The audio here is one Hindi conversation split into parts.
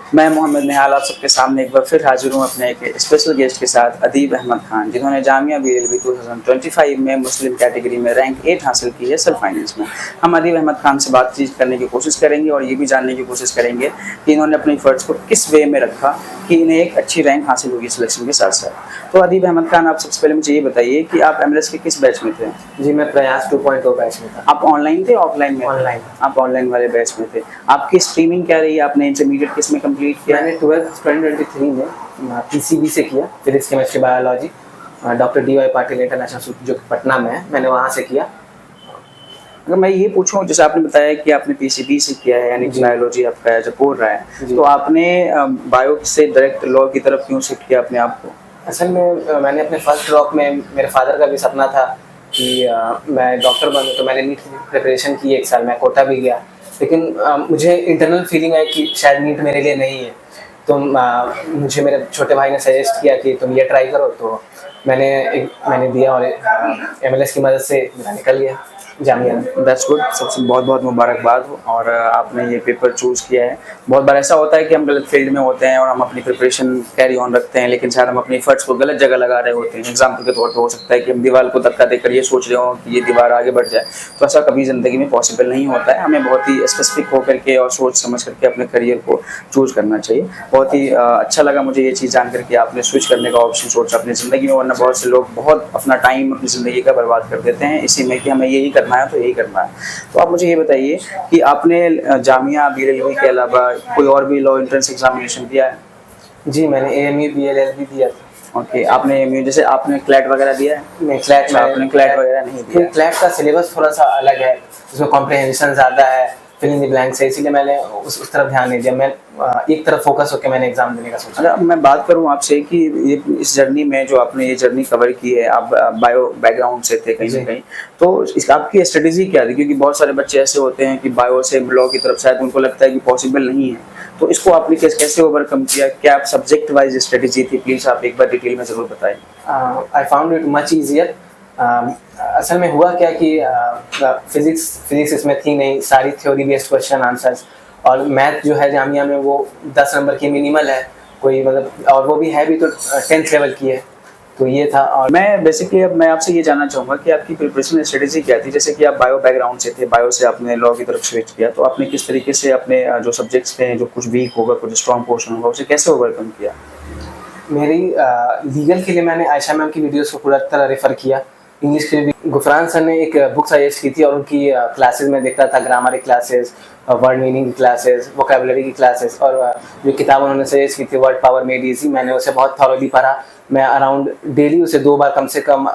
मैं मोहम्मद निहाल आप सबके सामने एक बार फिर हाजिर हूँ अपने एक स्पेशल गेस्ट के साथ अदीब अहमद खान, जिन्होंने जामिया बीएलबी 2025 में मुस्लिम कैटेगरी में रैंक 8 हासिल की है सेल्फ फाइनेंस में। हम अदीब अहमद खान से बातचीत करने की कोशिश करेंगे और ये भी जानने की कोशिश करेंगे कि इन्होंने अपने एफर्ट्स को किस वे में रखा कि इन्हें एक अच्छी रैंक हासिल होगी सिलेक्शन के साथ साथ। तो अदीब अहमद खान, आप सबसे पहले मुझे ये बताइए कि आप एमएलएस के किस बैच में थे? जी, मैं प्रयास 2.0 बैच में था। आप ऑनलाइन थे ऑफलाइन में? ऑनलाइन। आप ऑनलाइन वाले बैच में थे। आपकी स्ट्रीमिंग क्या रही? आपने इंटरमीडिएट किस में कंप्लीट किया? मैंने 2023 में पीसीबी से किया, physics chemistry biology, doctor DY Patil international school जो पटना में है, मैंने वहाँ से किया। अगर मैं ये पूछूं, जैसे आपने बताया कि आपने पीसीबी से किया है, यानी बायोलॉजी आपका जो कोर रहा है, तो आपने बायो से डायरेक्ट लॉ की तरफ क्यों शिफ्ट किया अपने आप को? असल में मैंने अपने फर्स्ट ड्रॉप में, मेरे फादर का भी सपना था कि मैं डॉक्टर बनूं, तो मैंने नीट की प्रिपरेशन की 1 साल, मैं कोटा भी गया, लेकिन मुझे इंटरनल फीलिंग है कि शायद नीट मेरे लिए नहीं है। तो मुझे मेरे छोटे भाई ने सजेस्ट किया कि तुम ये ट्राई करो, तो मैंने दिया और एमएलएस की मदद से मेरा निकल गया जामिया। दैट्स गुड, सबसे बहुत बहुत मुबारकबाद हो। और आपने ये पेपर चूज़ किया है। बहुत बार ऐसा होता है कि हम गलत फील्ड में होते हैं और हम अपनी प्रिपरेशन कैरी ऑन रखते हैं, लेकिन शायद हम अपनी एफर्ट्स को गलत जगह लगा रहे होते हैं। एग्जाम्पल के तौर पर हो सकता है कि हम दीवार को धक्का देकर ये सोच रहे हो कि ये दीवार आगे बढ़ जाए, तो ऐसा कभी ज़िंदगी में पॉसिबल नहीं होता है। हमें बहुत ही स्पेसिफिक होकर के और सोच समझ करके अपने करियर को चूज़ करना चाहिए। बहुत ही अच्छा लगा मुझे ये चीज़ जान करके आपने स्विच करने का ऑप्शन सोचा अपनी ज़िंदगी में, वरना बहुत से लोग बहुत अपना टाइम अपनी ज़िंदगी का बर्बाद कर देते हैं इसी में कि हमें यही करना है तो यही करना है। तो आप मुझे ये बताइए कि आपने जामिया बीएलबी के अलावा कोई और भी लॉ एंट्रेंस एग्जामिनेशन दिया है? जी, मैंने AMU BLLB दिया था। ओके, आपने AMU, जैसे आपने क्लैट वगैरह दिया है? नहीं, क्लैट आपने क्लैट वगैरह नहीं दिया? क्लैट का सिलेबस थोड़ा सा अलग है, उसमें कॉम्प्रिहेंशन ज़्यादा है, फिल इन द ब्लैंक्स है, इसीलिए मैंने उस तरफ ध्यान नहीं दिया। मैं एक तरफ फोकस होकर मैंने एग्जाम देने का सोचा। अब मैं बात करूं आपसे कि ये इस जर्नी में जो आपने ये जर्नी कवर की है, आप बायो बैकग्राउंड से थे कहीं ना कहीं, तो इस आपकी स्ट्रेटेजी क्या थी? क्योंकि बहुत सारे बच्चे ऐसे होते हैं कि बायो से लॉ की तरफ शायद उनको लगता है कि पॉसिबल नहीं है, तो इसको आपने कैसे ओवरकम किया? क्या आप सब्जेक्ट वाइज स्ट्रेटेजी थी? प्लीज़ आप एक बार डिटेल में ज़रूर बताएं। I found it much easier. असल में हुआ क्या कि फिजिक्स इसमें थी नहीं, सारी थ्योरी बेस्ड क्वेश्चन आंसर्स, और मैथ जो है जामिया में वो 10 नंबर की मिनिमल है कोई, मतलब, और वो भी है भी तो 10th लेवल की है, तो ये था। और मैं बेसिकली अब मैं आपसे ये जानना चाहूँगा कि आपकी प्रिपरेशन स्ट्रेटेजी क्या थी? जैसे कि आप बायो बैकग्राउंड से थे, बायो से आपने लॉ की तरफ स्विच किया, तो आपने किस तरीके से अपने जो सब्जेक्ट्स थे, जो कुछ वीक होगा, कुछ स्ट्रॉन्ग पोर्शन होगा, उसे कैसे ओवरकम किया? मेरी लीगल के लिए मैंने आयशा मैम की वीडियोस को पूरा तरह रेफ़र किया। इंग्लिश के लिए भी गुफरान सर ने एक बुक सजेस्ट की थी, और उनकी क्लासेस में देखता था, ग्रामर की क्लासेस, वर्ड मीनिंग की क्लासेस, वोकेबलरी की क्लासेस, और जो किताब उन्होंने सजेस्ट की थी वर्ड पावर मेड ईजी, मैंने उसे बहुत थॉरोली पढ़ा। मैं अराउंड डेली उसे 2 बार कम से कम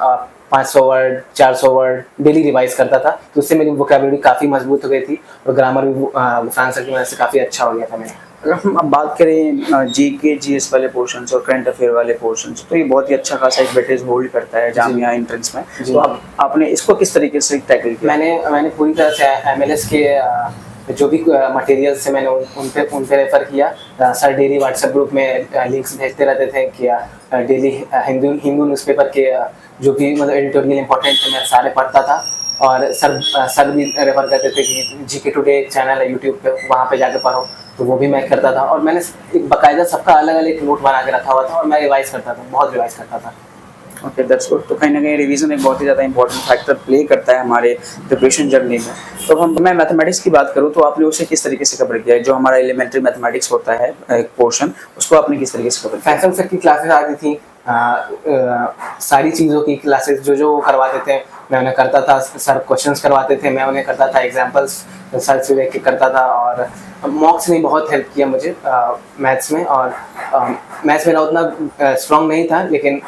500 वर्ड 400 वर्ड डेली रिवाइज करता था, तो उससे मेरी वोकेबलरी काफ़ी मजबूत हो गई थी, और ग्रामर भी गुफरान सर की वजह से काफ़ी अच्छा हो गया था मेरा। अगर हम अब बात करें जीके जीएस वाले पोर्शंस और करंट अफेयर वाले पोर्शंस, तो ये बहुत ही अच्छा खासा एक वेटेज होल्ड करता है जामिया एंट्रेंस में, तो आपने इसको किस तरीके से टैकल किया? मैंने पूरी तरह से एमएलएस के जो भी मटेरियल्स से मैंने उन पे रेफ़र किया। सर डेली व्हाट्सएप ग्रुप में लिंक्स भेजते रहते थे कि डेली हिंदू न्यूज़पेपर के जो भी मतलब एडिटोरियल इंपॉर्टेंट थे मैं सारे पढ़ता था, और सर भी रेफ़र करते थे कि जीके टुडे एक चैनल है यूट्यूब पे, वहाँ पे जाके पढ़ो, तो वो भी मैं करता था। और मैंने एक बाकायदा सबका अलग अलग एक नोट बना के रखा हुआ था, और मैं रिवाइज़ करता था, बहुत रिवाइज़ करता था। Okay, that's good. तो कहीं ना कहीं रिवीजन एक बहुत ही ज़्यादा इंपॉर्टेंट फैक्टर प्ले करता है हमारे प्रिपरेशन जर्नी में। तो मैं मैथमेटिक्स की बात करूँ तो आपने उसे किस तरीके से कवर किया है? जो हमारा एलिमेंट्री मैथमेटिक्स होता है एक पोर्शन, उसको आपने किस तरीके से कवर किया? फैसल सर की क्लासेस आती थी, सारी चीज़ों की क्लासेस जो वो करवाते थे मैं उन्हें करता था। सर क्वेश्चंस करवाते थे, मैं उन्हें करता था, एग्जांपल्स सर से लेके करता था। और मॉक्स ने बहुत हेल्प किया मुझे मैथ्स में, और मैथ्स मेरा उतना स्ट्रॉन्ग नहीं था, लेकिन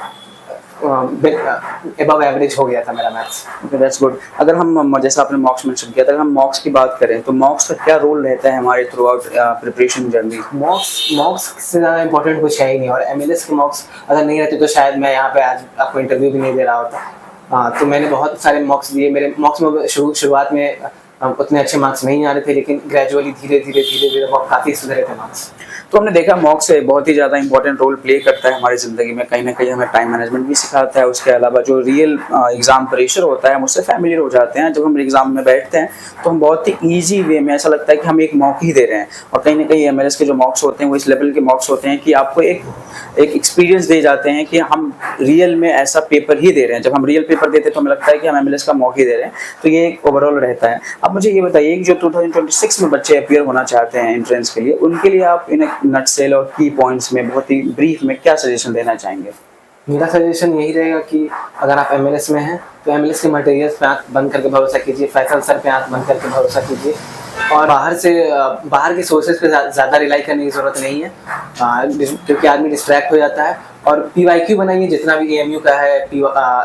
अबव एवरेज हो गया था मेरा मैथ्स। That's good. अगर हम, जैसा आपने मॉक्स मेंशन किया था, अगर हम मॉक्स की बात करें तो मॉक्स का क्या रोल रहता है हमारे थ्रू आउट प्रिपरेशन जर्नी? मॉक्स से ज़्यादा इंपॉर्टेंट कुछ है ही नहीं, और एमएलएस के मॉक्स अगर नहीं रहते तो शायद मैं यहाँ पे आज आपको इंटरव्यू भी नहीं दे रहा होता। तो मैंने बहुत सारे मॉक्स दिए। मेरे मॉक्स में शुरुआत में उतने अच्छे मार्क्स नहीं आ रहे थे, लेकिन ग्रेजुअली धीरे धीरे बहुत काफ़ी सुधरे थे मार्क्स। तो हमने देखा मॉक से बहुत ही ज़्यादा इंपॉर्टेंट रोल प्ले करता है हमारी ज़िंदगी में, कहीं ना कहीं हमें टाइम मैनेजमेंट भी सिखाता है। उसके अलावा जो रियल एग्ज़ाम प्रेशर होता है हम उससे फैमिलियर हो जाते हैं। जब हम एग्ज़ाम में बैठते हैं तो हम बहुत ही ईजी वे में, ऐसा लगता है कि हम एक मॉक ही दे रहे हैं। और कहीं ना कहीं MLS के जो मॉक्स होते हैं वो इस लेवल के मॉक्स होते हैं कि आपको एक एक्सपीरियंस दे जाते हैं कि हम रियल में ऐसा पेपर ही दे रहे हैं। जब हम रियल पेपर देते हैं तो हमें लगता है कि हम MLS का मॉक ही दे रहे हैं। तो ये एक ओवरऑल रहता है। अब मुझे ये बताइए कि जो 2026 में बच्चे अपियर होना चाहते हैं एंट्रेंस के लिए, उनके लिए आप इन नटसेल और की पॉइंट्स में बहुत ही ब्रीफ में क्या सजेशन देना चाहेंगे? मेरा सजेशन यही रहेगा कि अगर आप MLS में हैं तो MLS के मटेरियल्स पे आँख बंद करके भरोसा कीजिए, फैसल सर पे आँख बंद करके भरोसा कीजिए, और बाहर के सोर्सेज पे ज़्यादा रिलाई करने की ज़रूरत नहीं है, क्योंकि आदमी डिस्ट्रैक्ट हो जाता है। और PYQ बनाइए, जितना भी AMU का है,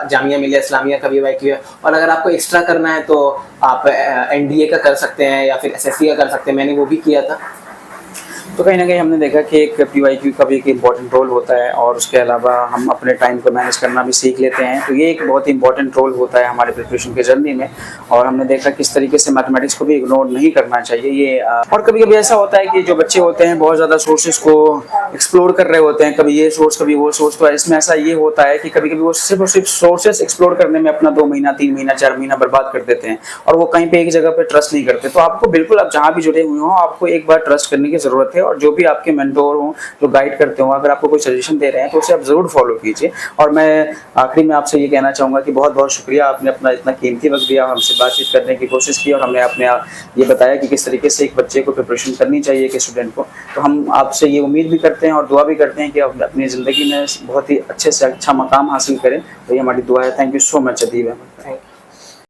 जामिया मिलिया इस्लामिया का PYQ है। और अगर आपको एक्स्ट्रा करना है तो आप NDA का कर सकते हैं या फिर SSC का कर सकते हैं, मैंने वो भी किया था। तो कहीं ना कहीं हमने देखा कि एक PYQ का भी एक इम्पॉर्टेंट रोल होता है, और उसके अलावा हम अपने टाइम को मैनेज करना भी सीख लेते हैं। तो ये एक बहुत ही इंपॉर्टेंट रोल होता है हमारे प्रिपरेशन के जर्नी में। और हमने देखा किस तरीके से मैथमेटिक्स को भी इग्नोर नहीं करना चाहिए। ये और कभी कभी ऐसा होता है कि जो बच्चे होते हैं बहुत ज़्यादा सोर्सेज को एक्सप्लोर कर रहे होते हैं, कभी ये सोर्स कभी वो सोर्स। तो इसमें ऐसा ये होता है कि कभी कभी वो सिर्फ और सिर्फ सोर्सेज एक्सप्लोर करने में अपना 2 महीना 3 महीना 4 महीना बर्बाद कर देते हैं, और वो कहीं पे एक जगह पे ट्रस्ट नहीं करते। तो आपको बिल्कुल, आप जहाँ भी जुड़े हुए हो, आपको एक बार ट्रस्ट करने की ज़रूरत है। और जो भी आपके मेंटोर हो, जो गाइड करते हो, अगर आपको कोई सजेशन दे रहे हैं तो उसे आप ज़रूर फॉलो कीजिए। और मैं आखिरी में आपसे ये कहना चाहूँगा कि बहुत बहुत शुक्रिया, आपने अपना इतना कीमती वक्त दिया, हमसे बातचीत करने की कोशिश की, और हमने अपने ये बताया कि किस तरीके से एक बच्चे को प्रिपरेशन करनी चाहिए, एक स्टूडेंट को। तो हम आपसे ये उम्मीद भी करते हैं और दुआ भी करते हैं कि आप अपनी ज़िंदगी में बहुत ही अच्छे से अच्छा मकाम हासिल करें। तो ये हमारी दुआ है। Thank you so much Adeeb Ahmad.